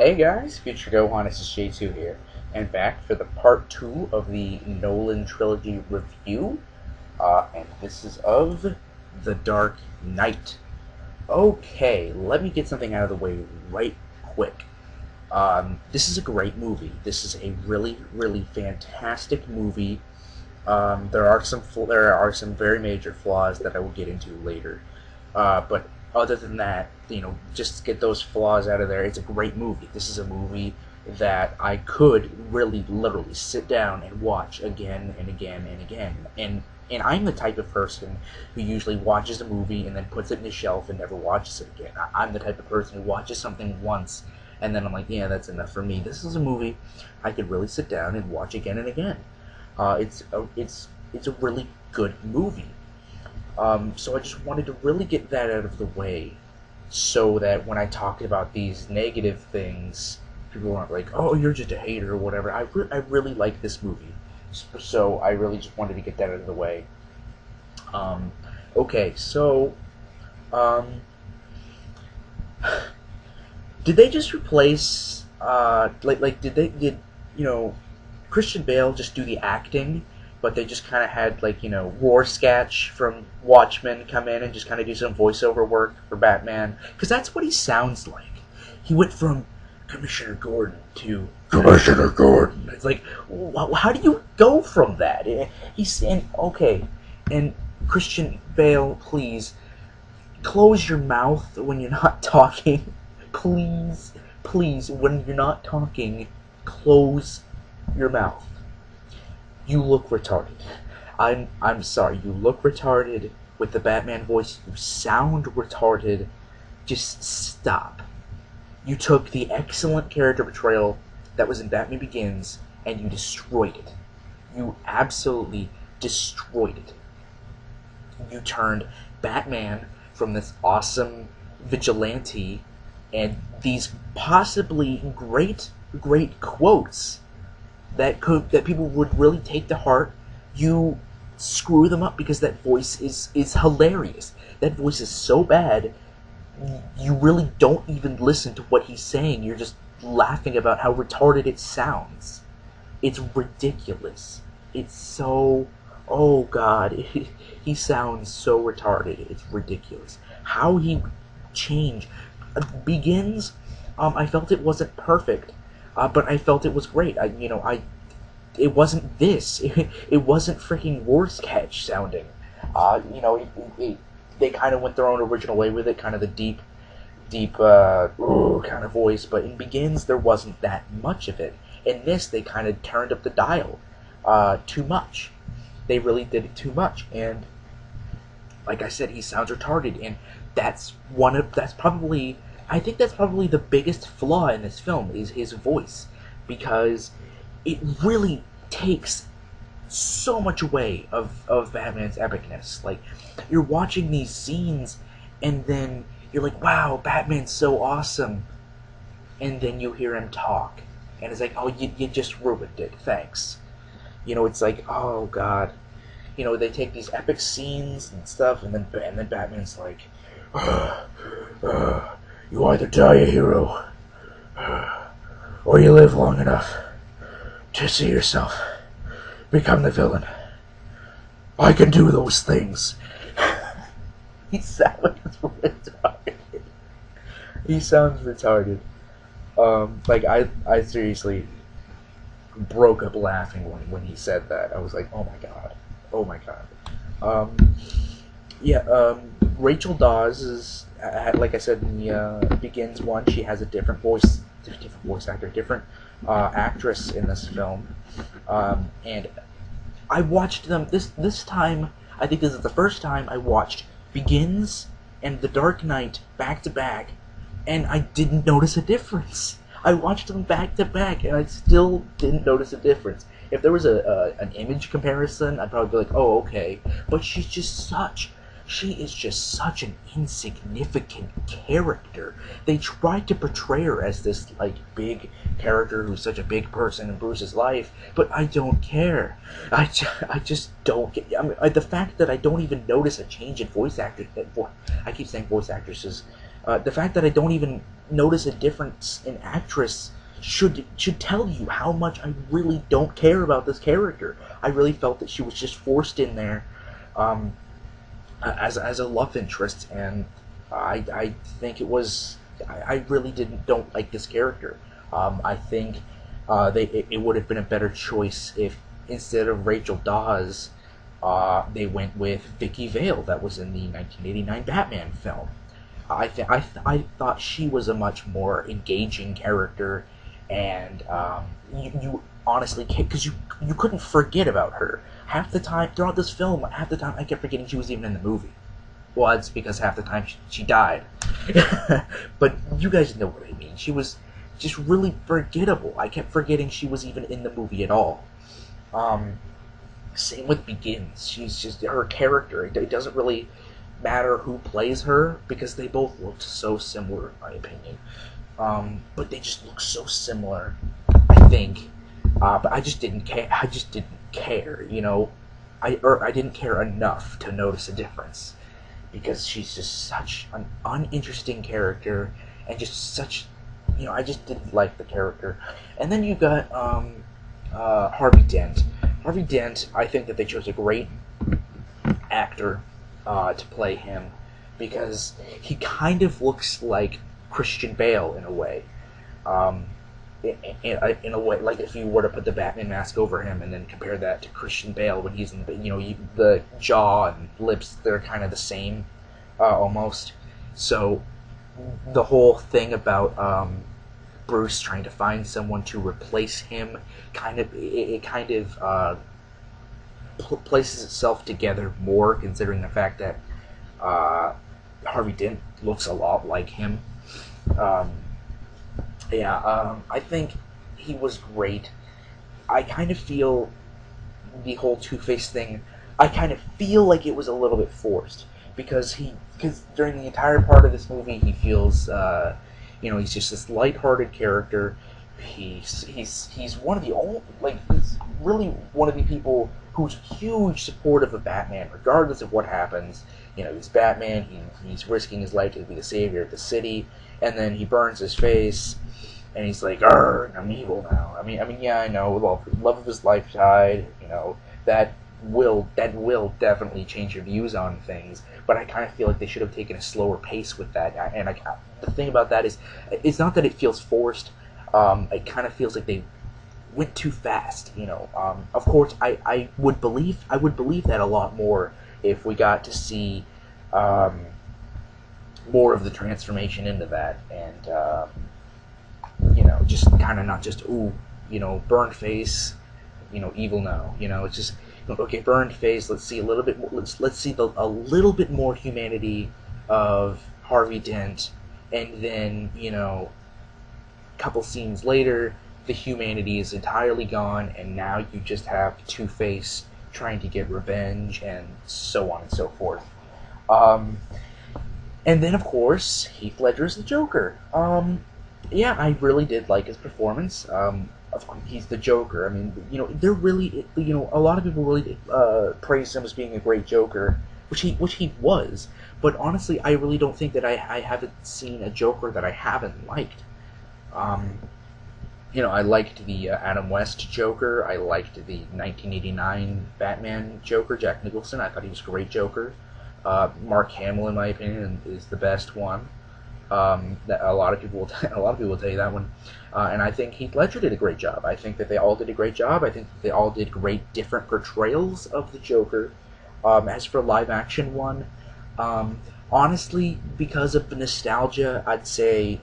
Hey guys, Future Gohan, this is J2 here, and back for the part 2 of the Nolan Trilogy review, and this is of The Dark Knight. Okay, let me get something out of the way right quick. This is a great movie. This is a really, really fantastic movie. There are some very major flaws that I will get into later. But other than that, just get those flaws out of there. It's a great movie. This is a movie that I could really, literally sit down and watch again and again and again. And I'm the type of person who usually watches a movie and then puts it in the shelf and never watches it again. I'm the type of person who watches something once and then I'm like, yeah, that's enough for me. This is a movie I could really sit down and watch again and again. It's a really good movie. So I just wanted to really get that out of the way so that when I talk about these negative things, people aren't like, oh, you're just a hater or whatever. I really like this movie. So I really just wanted to get that out of the way. Okay, so, did they just replace, did Christian Bale just do the acting, but they just kind of had, Rorschach from Watchmen come in and just kind of do some voiceover work for Batman? Because that's what he sounds like. He went from Commissioner Gordon to Commissioner Gordon. It's like, how do you go from that? Okay, and Christian Bale, please, close your mouth when you're not talking. Please, please, when you're not talking, close your mouth. You look retarded. I'm sorry, you look retarded with the Batman voice. You sound retarded. Just stop. You took the excellent character portrayal that was in Batman Begins and you destroyed it. You absolutely destroyed it. You turned Batman from this awesome vigilante and these possibly great quotes that people would really take to heart. You screw them up because that voice is hilarious. That voice is so bad, you really don't even listen to what he's saying. You're just laughing about how retarded it sounds. It's ridiculous. It's so... Oh god, he sounds so retarded. It's ridiculous. How he changed. Begins, I felt it wasn't perfect, but I felt it was great. It wasn't this. It wasn't freaking Rorschach sounding. They kind of went their own original way with it, kind of the deep, kind of voice. But in Begins, there wasn't that much of it. In this, they kind of turned up the dial too much. They really did it too much, and like I said, he sounds retarded, and I think that's probably the biggest flaw in this film is his voice, because it really takes so much away of Batman's epicness. Like, you're watching these scenes, and then you're like, wow, Batman's so awesome, and then you hear him talk, and it's like, oh, you just ruined it, thanks. It's like, oh god. They take these epic scenes and stuff, and then Batman's like, you either die a hero, or you live long enough to see yourself become the villain. I can do those things. He sounds retarded. He sounds retarded. I seriously broke up laughing when he said that. I was like, oh my god. Oh my god. Rachel Dawes is, like I said in the Begins one, she has a different voice actor, different actress in this film. And I watched them this time. I think this is the first time I watched Begins and The Dark Knight back to back, and I didn't notice a difference. I watched them back to back, and I still didn't notice a difference. If there was an image comparison, I'd probably be like, oh, okay. But she is just such an insignificant character. They tried to portray her as this, big character who's such a big person in Bruce's life, but I don't care. I just don't get... the fact that I don't even notice a change in voice actors... I keep saying voice actresses. The fact that I don't even notice a difference in actress should tell you how much I really don't care about this character. I really felt that she was just forced in there um, as a love interest, and I think it was I really don't like this character. I think it would have been a better choice if instead of Rachel Dawes, they went with Vicky Vale that was in the 1989 Batman film. I thought she was a much more engaging character, and you honestly because you couldn't forget about her half the time throughout this film. Half the time I kept forgetting she was even in the movie. Well, it's because half the time she died. But you guys know what I mean. She was just really forgettable. I kept forgetting she was even in the movie at all. Um, Same with Begins. She's just her character. It doesn't really matter who plays her because they both looked so similar, in my opinion. But they just look so similar, I think. But I just didn't care. I just didn't care, you know. I didn't care enough to notice a difference because she's just such an uninteresting character and just such, you know, I just didn't like the character. And then you got Harvey Dent. Harvey Dent, I think that they chose a great actor to play him because he kind of looks like Christian Bale in a way. Um, in a way, like if you were to put the Batman mask over him and then compare that to Christian Bale when he's in the, you know, the jaw and lips, they're kind of the same, almost. So the whole thing about Bruce trying to find someone to replace him it kind of places itself together more, considering the fact that Harvey Dent looks a lot like him. Um, I think he was great. I kind of feel the whole Two-Face thing, I kind of feel like it was a little bit forced because during the entire part of this movie he feels he's just this light-hearted character. He's one of the only, like, he's really one of the people who's huge supportive of Batman regardless of what happens. You know, he's Batman, he's risking his life to be the savior of the city, and then he burns his face and he's like, "Arr, I'm evil now." Yeah, I know. Well, love of his life died. You know, that will definitely change your views on things. But I kind of feel like they should have taken a slower pace with that. And the thing about that is, it's not that it feels forced. It kind of feels like they went too fast. You know. Of course, I would believe that a lot more if we got to see more of the transformation into that and. Just kind of not just, ooh, burned face, evil now. It's just, okay, burned face. Let's see a little bit more. Let's see a little bit more humanity of Harvey Dent, and then a couple scenes later, the humanity is entirely gone, and now you just have Two-Face trying to get revenge, and so on and so forth. And then, of course, Heath Ledger is the Joker. Yeah, I really did like his performance. Of course, he's the Joker. I mean, they're really, a lot of people really praise him as being a great Joker, which he was. But honestly, I really don't think that I haven't seen a Joker that I haven't liked. I liked the Adam West Joker. I liked the 1989 Batman Joker, Jack Nicholson. I thought he was a great Joker. Mark Hamill, in my opinion, is the best one. That a lot of people will tell you that one, and I think Heath Ledger did a great job. I think that they all did a great job. I think that they all did great different portrayals of the Joker. As for live action one, honestly, because of the nostalgia, I'd say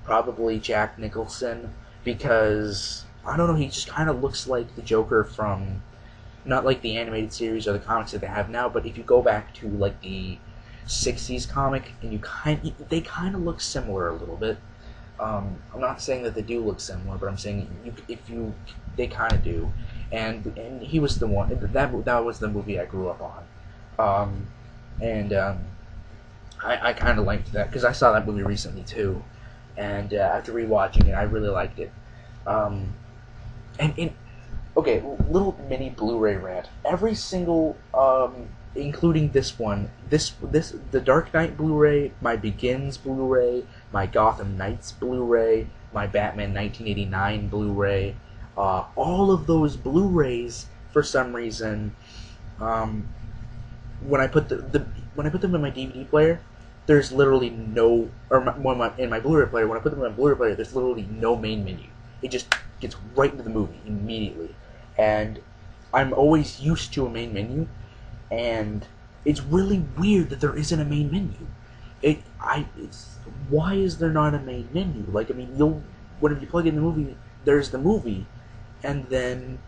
probably Jack Nicholson, because I don't know, he just kind of looks like the Joker from not like the animated series or the comics that they have now, but if you go back to like the 60s comic, and they kind of look similar a little bit. I'm not saying that they do look similar, but I'm saying they kind of do. And he was the one that was the movie I grew up on, I kind of liked that because I saw that movie recently too, and after rewatching it, I really liked it. Okay, little mini Blu-ray rant. Every single including this one, this the Dark Knight Blu-ray, my Begins Blu-ray, my Gotham Knights Blu-ray, my Batman 1989 Blu-ray, all of those Blu-rays for some reason, um, when I put when I put them in my DVD player, there's literally no, or in my Blu-ray player, when I put them in my Blu-ray player, there's literally no main menu. It just gets right into the movie immediately, and I'm always used to a main menu, and it's really weird that there isn't a main menu. Why is there not a main menu? Like, I mean, whenever you plug in the movie, there's the movie, and then,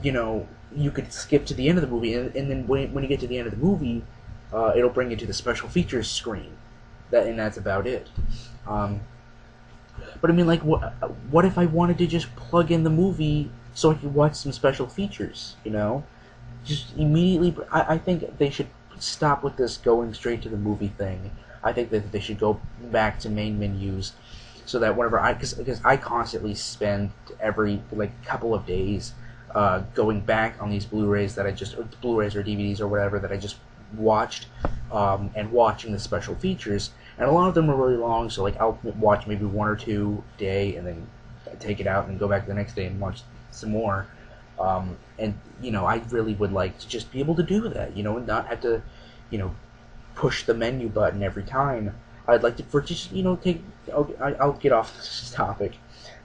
you know, you could skip to the end of the movie, and then when you get to the end of the movie, it'll bring you to the special features screen. And that's about it. But I mean, like, what if I wanted to just plug in the movie so I could watch some special features, you know? Just immediately, I think they should stop with this going straight to the movie thing. I think that they should go back to main menus, so that whenever because I constantly spend every, like, couple of days going back on these Blu-rays that Blu-rays or DVDs or whatever that I just watched, and watching the special features, and a lot of them are really long, so, like, I'll watch maybe one or two a day, and then take it out and go back the next day and watch some more. And, you know, I really would like to just be able to do that, you know, and not have to, you know, push the menu button every time. I'd like to, for just, you know, I'll get off this topic,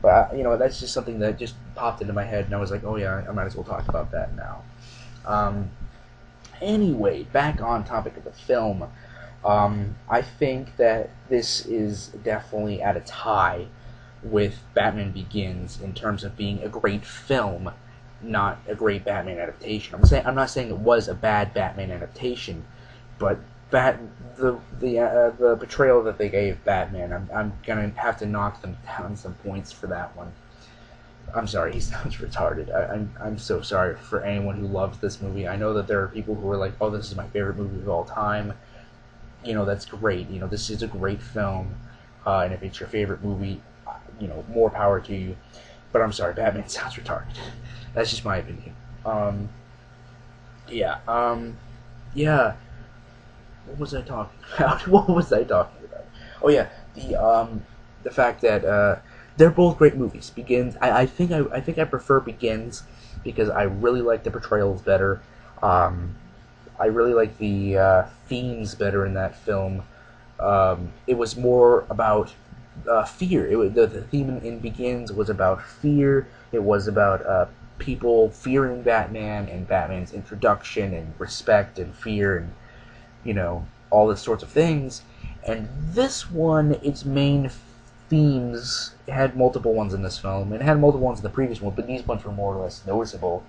but, you know, that's just something that just popped into my head, and I was like, oh yeah, I might as well talk about that now. Anyway, back on topic of the film, I think that this is definitely at a tie with Batman Begins in terms of being a great film, not a great Batman adaptation. I'm not saying it was a bad Batman adaptation, but the portrayal that they gave Batman, I'm gonna have to knock them down some points for that one. I'm sorry, he sounds retarded. I'm so sorry for anyone who loves this movie. I know that there are people who are like, oh, this is my favorite movie of all time. You know, that's great. You know, this is a great film, and if it's your favorite movie, you know, more power to you. But I'm sorry, Batman sounds retarded. That's just my opinion. Yeah. Yeah. What was I talking about? What was I talking about? Oh yeah, the fact that they're both great movies. Begins. I think I prefer Begins because I really like the portrayals better. I really like the themes better in that film. It was more about fear. The theme in Begins was about fear. It was about people fearing Batman and Batman's introduction and respect and fear and, you know, all this sorts of things. And this one, its main themes, it had multiple ones in this film. It had multiple ones in the previous one, but these ones were more or less noticeable.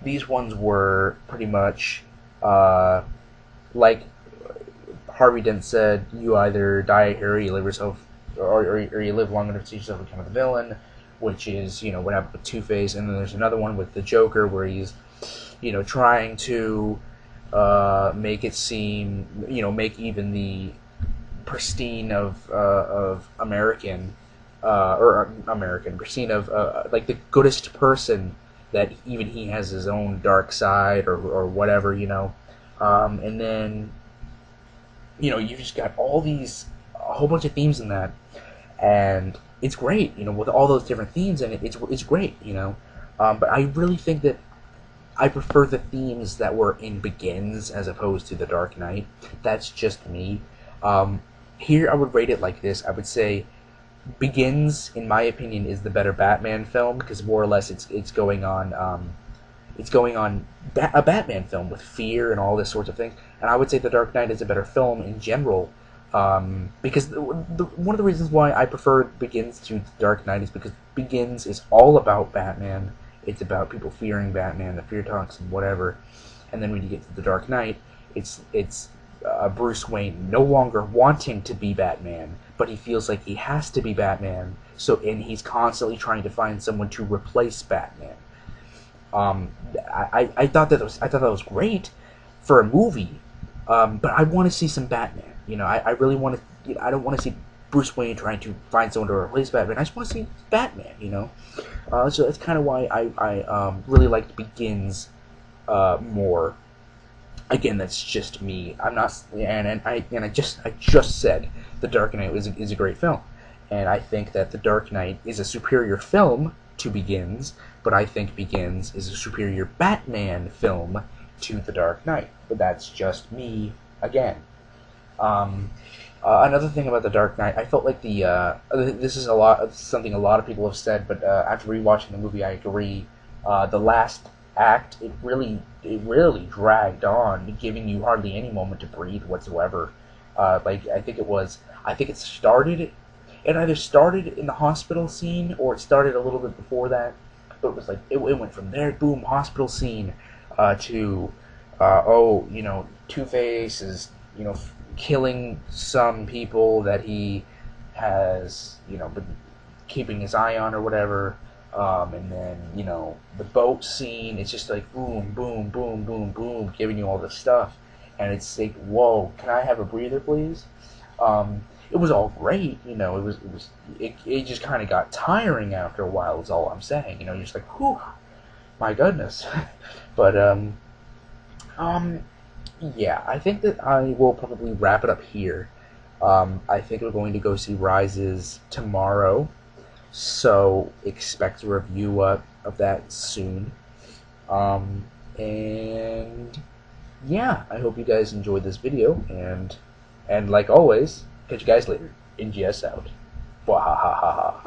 These ones were pretty much like Harvey Dent said, you either die here or you live yourself, or you live long enough to see yourself become the villain, which is, you know, what happened with Two-Face. And then there's another one with the Joker where he's, you know, trying to make it seem, you know, make even the pristine of American, pristine of like the goodest person, that even he has his own dark side or whatever, you know. And then, you know, you just got a whole bunch of themes in that, and it's great, you know, with all those different themes in it. It's great, you know. But I really think that I prefer the themes that were in Begins as opposed to The Dark Knight. That's just me. Here I would rate it like this. I would say Begins, in my opinion, is the better Batman film because more or less it's going on a Batman film with fear and all this sorts of things. And I would say The Dark Knight is a better film in general, because one of the reasons why I prefer Begins to The Dark Knight is because Begins is all about Batman. It's about people fearing Batman, the fear talks and whatever. And then when you get to The Dark Knight, it's Bruce Wayne no longer wanting to be Batman, but he feels like he has to be Batman. And he's constantly trying to find someone to replace Batman. I thought that was great for a movie, but I want to see some Batman. You know, I really want to. You know, I don't want to see Bruce Wayne trying to find someone to replace Batman. I just want to see Batman. You know, so that's kind of why I really liked Begins more. Again, that's just me. I'm not, and I just said The Dark Knight is a great film, and I think that The Dark Knight is a superior film to Begins, but I think Begins is a superior Batman film to The Dark Knight. But that's just me again. Another thing about The Dark Knight, I felt like this is something a lot of people have said, but after rewatching the movie, I agree. The last act, it really dragged on, giving you hardly any moment to breathe whatsoever. I think it either started in the hospital scene or it started a little bit before that. But it was like it went from there, boom, hospital scene, to Two-Face is killing some people that he has been keeping his eye on or whatever. And then, the boat scene, it's just like boom, boom, boom, boom, boom, giving you all this stuff. And it's like, whoa, can I have a breather, please? It was all great, it just kind of got tiring after a while, is all I'm saying. You're just like, whew, my goodness. But, yeah, I think that I will probably wrap it up here. I think we're going to go see Rises tomorrow. So expect a review of that soon. And yeah, I hope you guys enjoyed this video, and like always, catch you guys later. NGS out. Wahahaha.